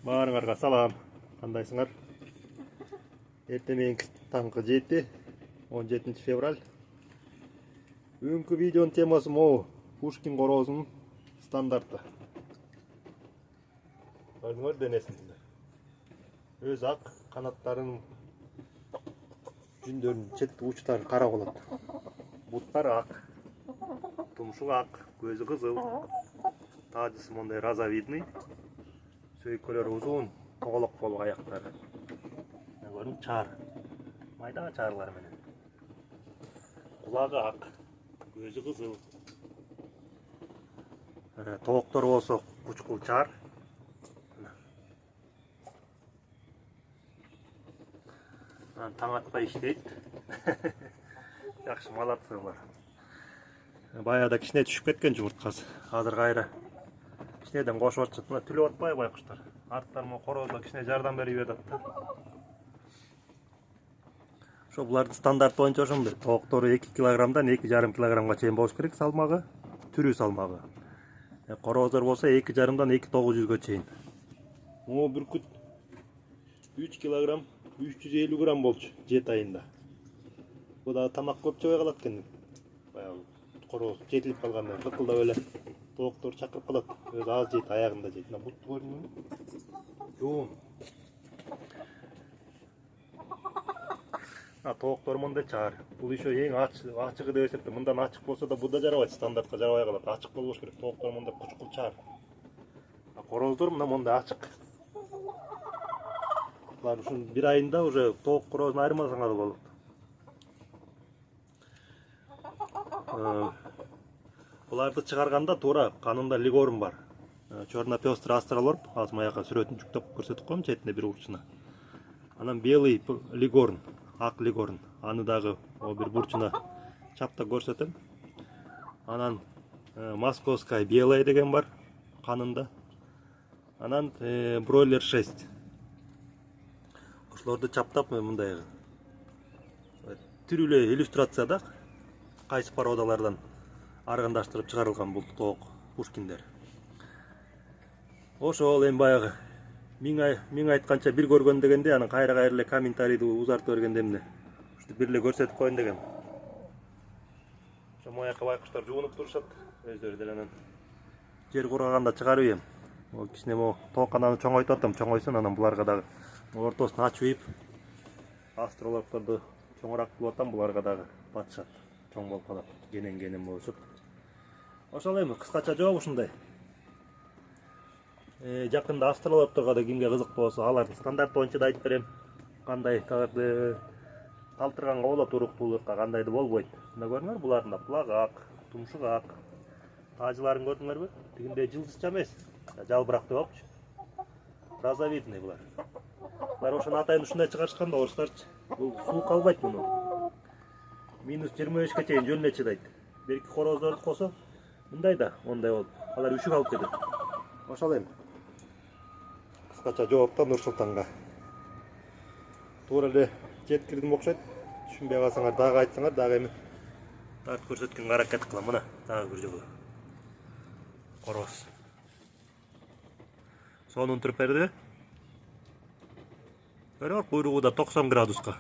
Баарыңарга салам. Кандайсыңар? Эртең таңкы 7, 17 февраль. Бүгүнкү видеонун темасы могу Пушкин короозунун стандарты. Көрдүңөр денесинде. Өз ак, канаттарынын жүндөрүнүн чет учтары кара болот. Буттары ак, тумшук ак, көзү кызыл, таажысы мондай розовидный. Сөйкөлөр узун, тоголок болуп аяктары. Көрүң чар. Майда чарлар менен. Кулагы ак, көзү кызыл. Тооктору болсо кучкул чар. Таң атпай иштейт. Жакшы, малатсыңар. Баягыда кичине түшүп кеткен жумурткасы. Азыр кайра кичинеден кошуп атышат. Мына түлөп атпайбы байкуштар? Арттарыма короозго кичине жардам берип атат да. Ошо булардын стандарт боюнча ошондой. Тооктору 2 килограммдан 2,5 килограммга чейин болуш керек салмагы, түрү салмагы. Корооздар болсо 2,5дан 2,900га чейин. Могу бүркүт 3 килограмм 350 грамм болчу 7 айында. Бул да тамак көп жебей калат экен. Баягы корооз жетилип калганда кыкылдап эле тооктор чакырып калат. Өзү аз жейт, аягында жейт. Мына бут көрүнүңбү? Жоом. Тооктор мондай чар. Бул еще эң ачыгы деп эсептейм. Мындан ачык болсо да бул да жарабайт, стандартка жарабай калат. Ачык болбош керек. Тооктор мондай кучкул чар. Корооздор мына мондай ачык. Булар ушун бир айында уже тоок короозун айырмасаңар болот. Буларды чыгарганда туура канында лигорн бар. Черно-пестрый астролорб, азыр маяка сүрөтүн жүктөп көрсөтүп коем четине бир урчуна. Анан белый лигорн, ак лигорн. Аны дагы бир бурчуна чаптап көрсөтөм. Анан московская белая деген бар канында. Анан бройлер 6. Ошолорду чаптап мындай түрүлө иллюстрацияда кайсы породалардан аргандаштырып чыгарылган бул тоок Пушкиндер. Ошол эми баягы миң айтканча бир көргөн дегенде, анан кайра эле комментарийди узартып бергенде эмне? Ушинтип бир эле көрсөтүп коеюн дегем. Ошо маяка байкуштар жуунуп турушат, өздөрү деле анан жер кургаганда чыгарып ийем. Ол кичине могу тоокананы чоңойтуп атам, чоңойсун, анан буларга дагы ортосун ачып ийип, астролордорду чоңураак кылып атам, буларга дагы батышат, чоң болуп калат, кенен болушуп. Ошол эми кыскача жооп ушундай. Жакында астрологторго да кимге кызык болсо, алардын стандарт боюнча да айтып берем. Кандай талтырганга болот уруктуулукка, кандайды болбойт. Мына көрүңөр, булардын кулагы ак, тумшук ак. Таажыларын көрдүңөрбү? Тигиндей жылдызча эмес, жалбырак деп алчу. Розовидный булар. Булар ошону атайын ушундай чыгарышканда орустарчы. Бул суук албайт муну. Минус 25ке чейин жөнүнө чыдайт. Берки корооздорду косо мындай да ондай болуп, алар үшүк алып кетет. Ошол эми кыскача жооптон Нурсултанга туура эле жеткирдим окшойт. Түшүнбөй калсаңар дагы айтсаңар, дагы эми тартып көрсөткөнгө аракет кылам. Мына дагы бир жолу корооз. Сонун түрперди. Көрөңөр, куйругу да 90 градуска.